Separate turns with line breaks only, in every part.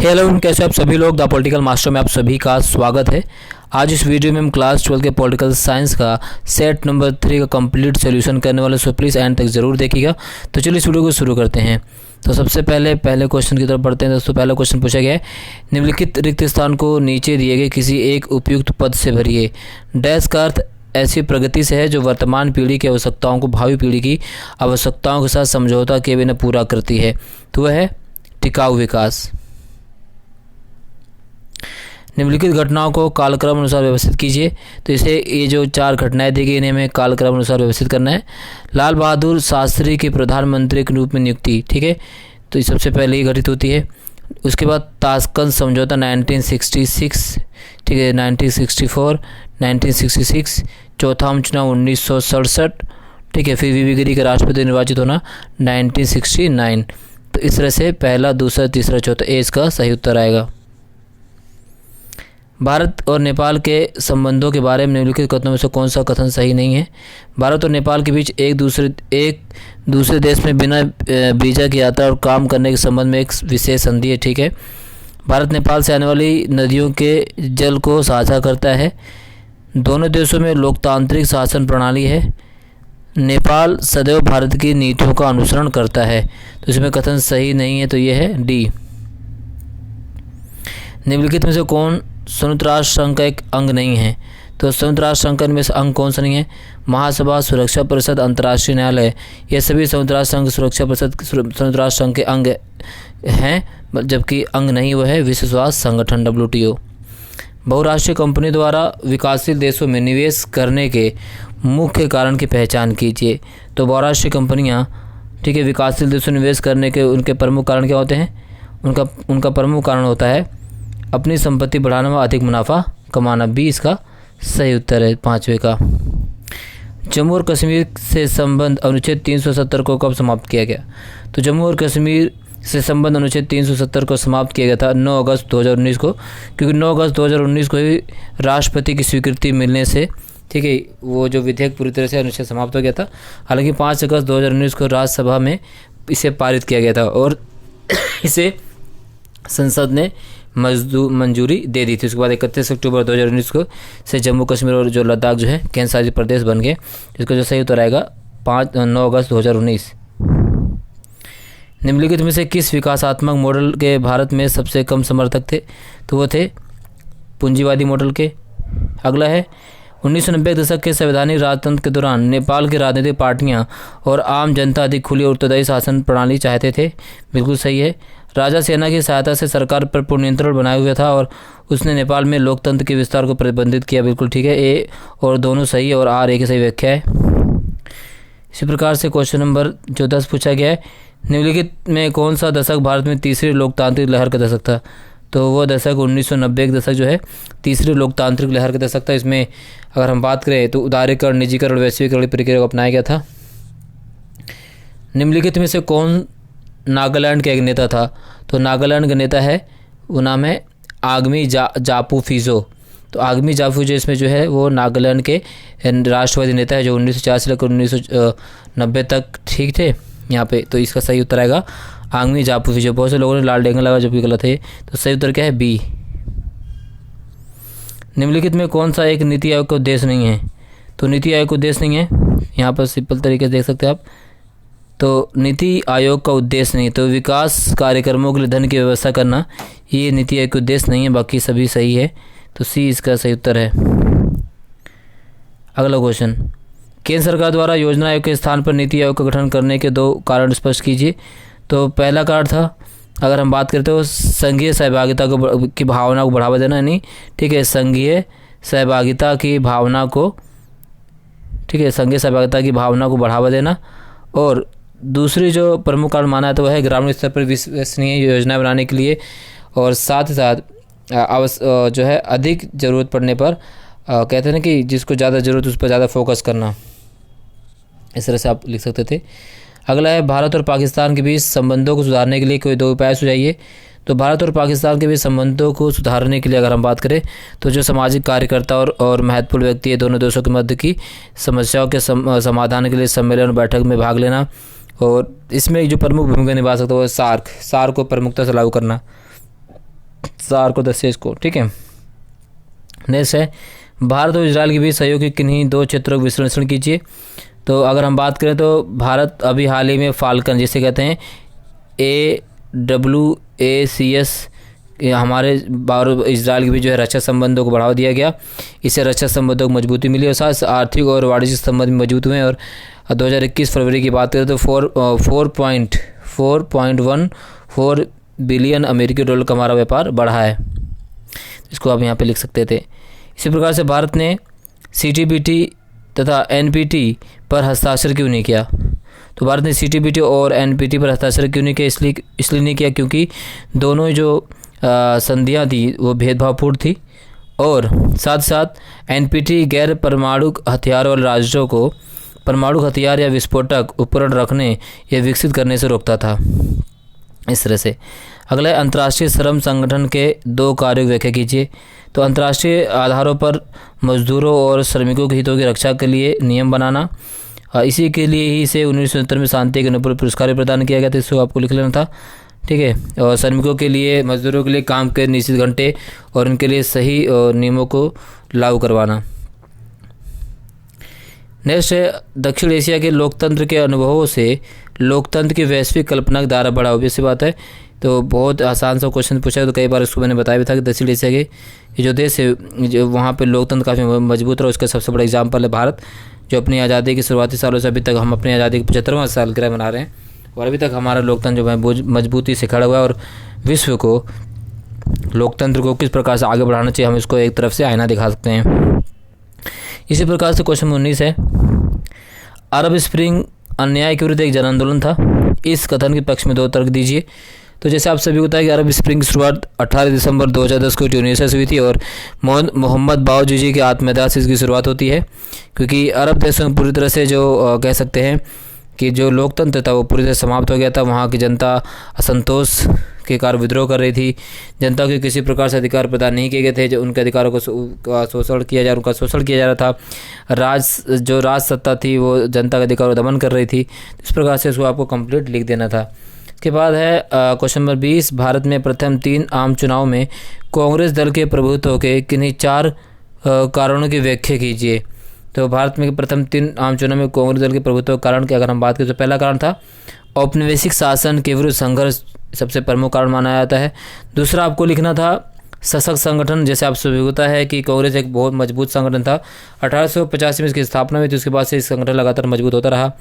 Hello, कैसे आप सभी लोग। द पॉलिटिकल मास्टर में आप सभी का स्वागत है। आज इस वीडियो में हम क्लास 12 के पॉलिटिकल साइंस का सेट नंबर 3 का कंप्लीट सॉल्यूशन करने वाले, सो प्लीज़ एंड तक ज़रूर देखिएगा। तो चलिए इस वीडियो को शुरू करते हैं। तो सबसे पहले क्वेश्चन की तरफ बढ़ते हैं दोस्तों। पहला क्वेश्चन पूछा गया है, निम्नलिखित रिक्त स्थान को नीचे दिए गए किसी एक उपयुक्त पद से भरिए। डैश का अर्थ ऐसी प्रगति से है जो वर्तमान पीढ़ी की आवश्यकताओं को भावी पीढ़ी की आवश्यकताओं के साथ समझौता किए बिना पूरा करती है। तो वह है टिकाऊ विकास। निम्नलिखित घटनाओं को कालक्रम अनुसार व्यवस्थित कीजिए। तो इसे ये जो 4 घटनाएं दी गई इन्हें हमें कालक्रम अनुसार व्यवस्थित करना है। लाल बहादुर शास्त्री की प्रधानमंत्री के रूप में नियुक्ति, ठीक है, तो ये सबसे पहले ही घटित होती है। उसके बाद ताशकंद समझौता 1966, ठीक है, 1964, 1966, चौथा आम चुनाव 1967, ठीक है, फिर वीवी गिरी का राष्ट्रपति निर्वाचित होना 1969। तो इस तरह से पहला, दूसरा, तीसरा, चौथा ए इसका सही उत्तर आएगा। भारत और नेपाल के संबंधों के बारे में निम्नलिखित कथनों में से कौन सा कथन सही नहीं है। भारत और नेपाल के बीच एक दूसरे देश में बिना वीज़ा की यात्रा और काम करने के संबंध में एक विशेष संधि है, ठीक है। भारत नेपाल से आने वाली नदियों के जल को साझा करता है। दोनों देशों में लोकतांत्रिक शासन प्रणाली है। नेपाल सदैव भारत की नीतियों का अनुसरण करता है। तो इसमें कथन सही नहीं है, तो ये है डी। निम्नलिखित में से कौन संयुक्त राष्ट्र संघ का एक अंग नहीं है। तो संयुक्त राष्ट्र संघ में से अंग कौन सा नहीं है। महासभा, सुरक्षा परिषद, अंतर्राष्ट्रीय न्यायालय, ये सभी संयुक्त राष्ट्र संघ, सुरक्षा परिषद संयुक्त राष्ट्र संघ के अंग हैं, जबकि अंग नहीं वो है विश्व स्वास्थ्य संगठन WTO। बहुराष्ट्रीय कंपनी द्वारा विकासशील देशों में निवेश करने के मुख्य कारण की पहचान कीजिए। तो बहुराष्ट्रीय कंपनियां, ठीक है, विकासशील देशों में निवेश करने के उनके प्रमुख कारण क्या होते हैं। उनका प्रमुख कारण होता है अपनी संपत्ति बढ़ाना व अधिक मुनाफा कमाना। बी इसका सही उत्तर है 5वें का। जम्मू और कश्मीर से संबंध अनुच्छेद 370 को कब समाप्त किया गया। तो जम्मू और कश्मीर से संबंध अनुच्छेद 370 को समाप्त किया गया था 9 अगस्त 2019 को, क्योंकि 9 अगस्त 2019 को ही राष्ट्रपति की स्वीकृति मिलने से, ठीक है, वो जो विधेयक पूरी तरह से अनुच्छेद समाप्त हो गया था। हालांकि 5 अगस्त 2019 को राज्यसभा में इसे पारित किया गया था और इसे संसद ने मंजूरी दे दी थी। उसके बाद 31 अक्टूबर 2019 को से जम्मू कश्मीर और जो लद्दाख जो है केंद्र शासित प्रदेश बन गए। इसका जो सही उत्तर आएगा 9 अगस्त 2019। निम्नलिखित में से किस विकासात्मक मॉडल के भारत में सबसे कम समर्थक थे। तो वो थे पूंजीवादी मॉडल के। अगला है 1990 दशक के संवैधानिक राजतंत्र के दौरान नेपाल की राजनीतिक पार्टियां और आम जनता अधिक खुली और उत्तरदायी शासन प्रणाली चाहते थे। बिल्कुल सही है। राजा सेना की सहायता से सरकार पर पूर्ण नियंत्रण बनाए हुए था और उसने नेपाल में लोकतंत्र के विस्तार को प्रतिबंधित किया। बिल्कुल ठीक है, ए और दोनों सही है और आर ए की सही व्याख्या है। इसी प्रकार से क्वेश्चन नंबर जो 10 पूछा गया है, निम्नलिखित में कौन सा दशक भारत में तीसरी लोकतांत्रिक लहर का दशक था। तो वो दशक 1990 का दशक जो है तीसरी लोकतांत्रिक लहर का दशक था। इसमें अगर हम बात करें तो उदारीकरण, निजीकरण, वैश्वीकरण प्रक्रिया को अपनाया गया था। निम्नलिखित में से कौन नागालैंड का एक नेता था। तो नागालैंड का नेता है, वो नाम है आगमी जापू फिजो। तो आगमी जापू फिजो इसमें जो है वो नागालैंड के राष्ट्रवादी नेता है जो 1940 से लेकर 1990 तक, ठीक थे यहाँ पे। तो इसका सही उत्तर आएगा आगमी जापू फिजो। बहुत से लोगों ने लाल डेंगा लगा जबकि गलत है। तो सही उत्तर क्या है बी। निम्नलिखित में कौन सा एक नीति आयोग का उद्देश्य नहीं है। तो नीति आयोग का उद्देश्य नहीं है, यहाँ पर सिंपल तरीके से देख सकते हैं आप। तो नीति आयोग का उद्देश्य नहीं, तो विकास कार्यक्रमों के लिए धन की व्यवस्था करना ये नीति आयोग का उद्देश्य नहीं है। बाकी सभी सही है, तो सी इसका सही उत्तर है। अगला क्वेश्चन, केंद्र सरकार द्वारा योजना आयोग के स्थान पर नीति आयोग का गठन करने के 2 कारण स्पष्ट कीजिए। तो पहला कारण था, अगर हम बात करते हो संघीय सहभागिता की भावना को बढ़ावा देना, यानी ठीक है संघीय सहभागिता की भावना को, ठीक है, संघीय सहभागिता की भावना को बढ़ावा देना। और दूसरी जो प्रमुख कारण माना है तो वह है ग्रामीण स्तर पर विश्वसनीय योजना बनाने के लिए और साथ ही साथ जो है अधिक ज़रूरत पड़ने पर कहते हैं ना कि जिसको ज़्यादा ज़रूरत उस पर ज़्यादा फोकस करना। इस तरह से आप लिख सकते थे। अगला है भारत और पाकिस्तान के बीच संबंधों को सुधारने के लिए कोई 2 उपाय सुझाइए। तो भारत और पाकिस्तान के बीच संबंधों को सुधारने के लिए अगर हम बात करें तो जो सामाजिक कार्यकर्ता और महत्वपूर्ण व्यक्ति है दोनों देशों के मध्य की समस्याओं के समाधान के लिए सम्मेलन और बैठक में भाग लेना। और इसमें जो प्रमुख भूमिका निभा सकता है वो सार्क को प्रमुखता से लागू करना। सार को दस्ते इसको, ठीक है। नेक्स्ट है भारत और इजराइल के बीच सहयोग के किन्हीं दो क्षेत्रों का विश्लेषण कीजिए। तो अगर हम बात करें तो भारत अभी हाल ही में फाल्कन जिसे कहते हैं AWACS हमारे भारत और इजराइल के बीच जो है रक्षा संबंधों को बढ़ावा दिया गया। इससे रक्षा संबंधों को मजबूती मिली और साथ आर्थिक और वाणिज्यिक संबंध मजबूत हुए। और 2021 फरवरी की बात करें तो 4.14 बिलियन अमेरिकी डॉलर का हमारा व्यापार बढ़ा है। इसको आप यहाँ पे लिख सकते थे। इसी प्रकार से भारत ने CTBT तथा NPT पर हस्ताक्षर क्यों नहीं किया? तो भारत ने CTBT और NPT पर हस्ताक्षर क्यों नहीं किया? इसलिए नहीं किया क्योंकि दोनों जो संधियाँ थी वो भेदभावपूर्ण थी और साथ साथ NPT गैर परमाणु हथियार वाले राज्यों को परमाणु हथियार या विस्फोटक उपकरण रखने या विकसित करने से रोकता था। इस तरह से अगला है अंतर्राष्ट्रीय श्रम संगठन के 2 कार्यों की व्याख्या कीजिए। तो अंतर्राष्ट्रीय आधारों पर मजदूरों और श्रमिकों के हितों की रक्षा के लिए नियम बनाना, इसी के लिए ही इसे 1970 में शांति के नोबेल पुरस्कार भी प्रदान किया गया था। इसको आपको लिख लेना था, ठीक है। और श्रमिकों के लिए, मजदूरों के लिए काम के निश्चित घंटे और उनके लिए सही नियमों को लागू करवाना। नेक्स्ट है दक्षिण एशिया के लोकतंत्र के अनुभवों से लोकतंत्र की वैश्विक कल्पना का दायरा बढ़ा। ऑब्वियस सी बात है, तो बहुत आसान सा क्वेश्चन पूछा है। तो कई बार इसको मैंने बताया भी था कि दक्षिण एशिया के ये जो देश है जो वहाँ पे लोकतंत्र काफ़ी मजबूत रहा, उसका सबसे बड़ा एग्जाम्पल है भारत, जो अपनी आज़ादी के शुरुआती सालों से अभी तक हम अपनी आज़ादी के 75वां सालगिरह मना रहे हैं और अभी तक हमारा लोकतंत्र जो है मजबूती से खड़ा हुआ है। और विश्व को लोकतंत्र को किस प्रकार से आगे बढ़ाना चाहिए हम इसको एक तरफ से आईना दिखा सकते हैं। इसी प्रकार से क्वेश्चन 19 है अरब स्प्रिंग अन्याय के विरुद्ध एक जन आंदोलन था। इस कथन के पक्ष में 2 तर्क दीजिए। तो जैसे आप सभी को पता है कि अरब स्प्रिंग की शुरुआत 18 दिसंबर 2010 को ट्यूनीशिया से हुई थी और मोहम्मद बाऊजी की आत्मदाह से इसकी शुरुआत होती है, क्योंकि अरब देशों में पूरी तरह से जो कह सकते हैं कि जो लोकतंत्र था वो पूरी तरह समाप्त हो गया था। वहाँ की जनता असंतोष के कारण विद्रोह कर रही थी। जनता को किसी प्रकार से अधिकार प्रदान नहीं किए गए थे, जो उनके अधिकारों को शोषण किया जा रहा था। जो राज सत्ता थी वो जनता के अधिकारों को दमन कर रही थी। इस प्रकार से इसको आपको कंप्लीट लिख देना था। इसके बाद है क्वेश्चन नंबर 20 भारत में प्रथम 3 आम चुनाव में कांग्रेस दल के प्रभुत्व के किन्हीं 4 कारणों की व्याख्या कीजिए। तो भारत में प्रथम 3 आम चुनाव में कांग्रेस दल के प्रभुत्व कारण की अगर हम बात करें तो पहला कारण था औपनिवेशिक शासन के विरुद्ध संघर्ष, सबसे प्रमुख कारण माना जाता है। दूसरा आपको लिखना था सशक्त संगठन। जैसे आप सभी होता है कि कांग्रेस एक बहुत मजबूत संगठन था। 1885 में इसकी स्थापना हुई थी, उसके बाद से इस संगठन लगातार मजबूत होता रहा।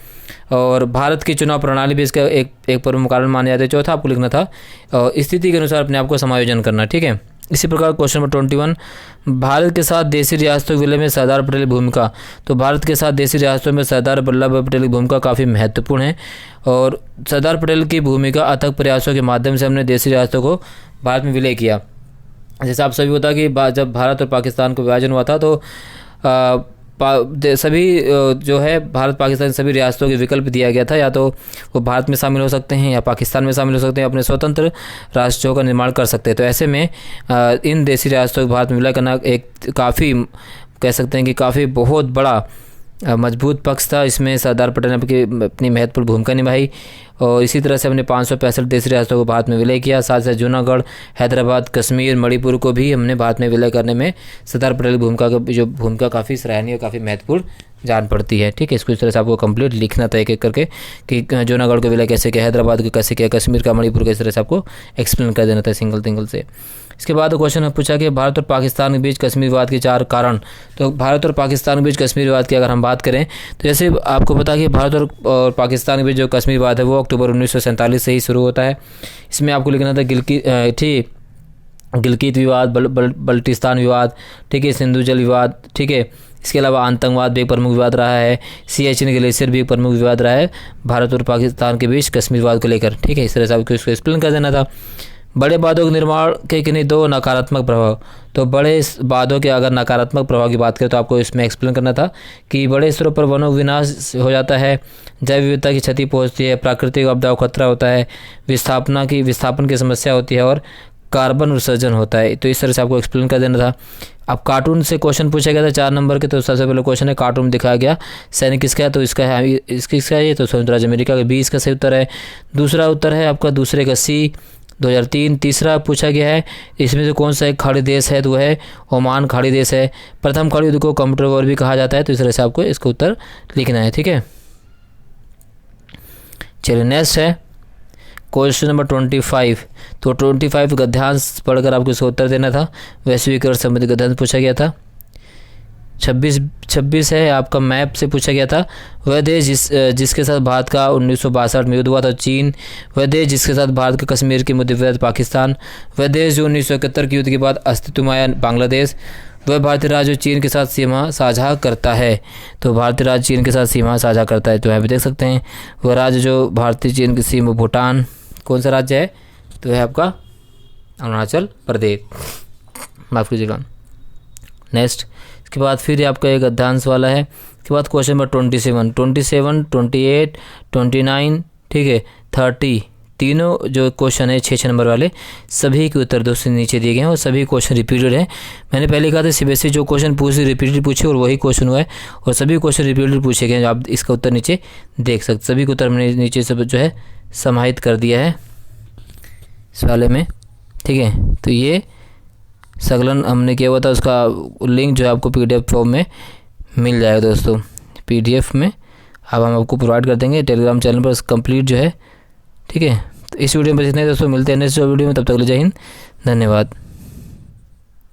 और भारत की चुनाव प्रणाली भी इसका एक प्रमुख कारण माने जाते हैं। चौथा आपको लिखना था स्थिति के अनुसार अपने आप को समायोजन करना, ठीक है। इसी प्रकार क्वेश्चन नंबर 21 भारत के साथ देशी रियासतों के विलय में सरदार पटेल की भूमिका। तो भारत के साथ देशी रियासतों में सरदार वल्लभ भाई पटेल की भूमिका काफ़ी महत्वपूर्ण है और सरदार पटेल की भूमिका अथक प्रयासों के माध्यम से हमने देशी रियासतों को भारत में विलय किया। जैसे आप सभी को पता कि जब भारत और पाकिस्तान को विभाजन हुआ था तो सभी जो है भारत पाकिस्तान सभी रियासतों के विकल्प दिया गया था, या तो वो भारत में शामिल हो सकते हैं या पाकिस्तान में शामिल हो सकते हैं, अपने स्वतंत्र राष्ट्रों का निर्माण कर सकते हैं। तो ऐसे में इन देशी रियासतों को भारत में विलय करना एक काफ़ी कह सकते हैं कि काफ़ी बहुत बड़ा मजबूत पक्ष था। इसमें सरदार पटेल ने अपनी महत्वपूर्ण भूमिका निभाई और इसी तरह से हमने 565 देशी रियासतों को भारत में विलय किया। साथ साथ जूनागढ़, हैदराबाद, कश्मीर, मणिपुर को भी हमने भारत में विलय करने में सरदार पटेल की भूमिका काफ़ी सराहनीय और काफ़ी महत्वपूर्ण जान पड़ती है, ठीक है। इसको इस तरह से आपको कंप्लीट लिखना था एक एक करके कि जूनागढ़ को विलय कैसे किया, हैदराबाद को कैसे किया, कश्मीर का, मणिपुर का, इस तरह से आपको एक्सप्लेन कर देना था सिंगल से। इसके बाद क्वेश्चन पूछा कि भारत और पाकिस्तान के बीच कश्मीर विवाद के 4 कारण। तो भारत और पाकिस्तान के बीच कश्मीर विवाद की अगर हम बात करें तो जैसे आपको पता कि भारत और पाकिस्तान के बीच जो कश्मीर विवाद है वो अक्टूबर 1947 से ही शुरू होता है। इसमें आपको लिखना था गिलगित विवाद, बल्टिस्तान विवाद, ठीक है, सिंधु जल विवाद, ठीक है। इसके अलावा आतंकवाद भी एक प्रमुख विवाद रहा है, सियाचिन ग्लेशियर भी एक प्रमुख विवाद रहा है भारत और पाकिस्तान के बीच कश्मीर विवाद को लेकर, ठीक है। इस तरह से आपको इसको एक्सप्लेन कर देना था। बड़े बांधों के निर्माण के किन्हीं 2 नकारात्मक प्रभाव। तो बड़े बांधों के अगर नकारात्मक प्रभाव की बात करें तो आपको इसमें एक्सप्लेन करना था कि बड़े स्तरों पर वनों का विनाश हो जाता है, जैव विविधता की क्षति पहुंचती है, प्राकृतिक आपदाओं का खतरा होता है, विस्थापन की समस्या होती है और कार्बन उत्सर्जन होता है। तो इस तरह से आपको एक्सप्लेन कर देना था। अब कार्टून से क्वेश्चन पूछा गया था 4 नंबर के। तो सबसे पहले क्वेश्चन है कार्टून दिखाया गया, सैनिक किसका है, तो इसका है तो संयुक्त राज्य अमेरिका का। बी इसका सही उत्तर है। दूसरा उत्तर है आपका दूसरे का सी, 2003। तीसरा पूछा गया है इसमें से कौन सा एक खाड़ी देश है, तो वह है ओमान खाड़ी देश है। प्रथम खाड़ी युद्ध को कंप्यूटर वॉर भी कहा जाता है, तो इस तरह से आपको इसका उत्तर लिखना है। ठीक है, चलिए नेक्स्ट है क्वेश्चन नंबर 25। तो 25 गद्यांश पढ़कर आपको इसका उत्तर देना था। वैश्वीकरण संबंधी गद्यांश पूछा गया था। 26 है आपका मैप से पूछा गया था। वह देश जिसके साथ भारत का 1962 में युद्ध हुआ था चीन। वह देश जिसके साथ भारत का कश्मीर के मुद्दे पर पाकिस्तान। वह देश जो 1971 के युद्ध के बाद अस्तित्व में आया बांग्लादेश। वह भारतीय राज्य चीन के साथ सीमा साझा करता है। तो भारतीय राज्य चीन के साथ सीमा साझा करता है, तो यहाँ पे देख सकते हैं वह राज्य जो भारतीय चीन की सीमा भूटान। कौन सा राज्य है, तो है आपका अरुणाचल प्रदेश, माफ़ कीजिएगा। नेक्स्ट इसके बाद फिर आपका एक गद्यांश वाला है। इसके बाद क्वेश्चन नंबर 27, 28, 29, ठीक है 30, तीनों जो क्वेश्चन है 6 नंबर वाले, सभी के उत्तर दोस्तों नीचे दिए गए हैं और सभी क्वेश्चन रिपीटेड हैं। मैंने पहले कहा था सीबीएसई जो क्वेश्चन पूछे रिपीटेड पूछे और वही क्वेश्चन हुआ है और सभी क्वेश्चन रिपीटेड पूछे गए हैं। आप इसका उत्तर नीचे देख सकते, सभी का उत्तर मैंने नीचे सब जो है समाहित कर दिया है इस वाले में। ठीक है, तो ये संकलन हमने किया हुआ था, उसका लिंक जो है आपको पीडीएफ फॉर्म में मिल जाएगा दोस्तों। पीडीएफ में अब हम आपको प्रोवाइड कर देंगे टेलीग्राम चैनल पर कंप्लीट जो है। ठीक है, तो इस वीडियो में बस इतना ही दोस्तों, मिलते हैं नेक्स्ट वीडियो में, तब तक ले जय हिंद, धन्यवाद।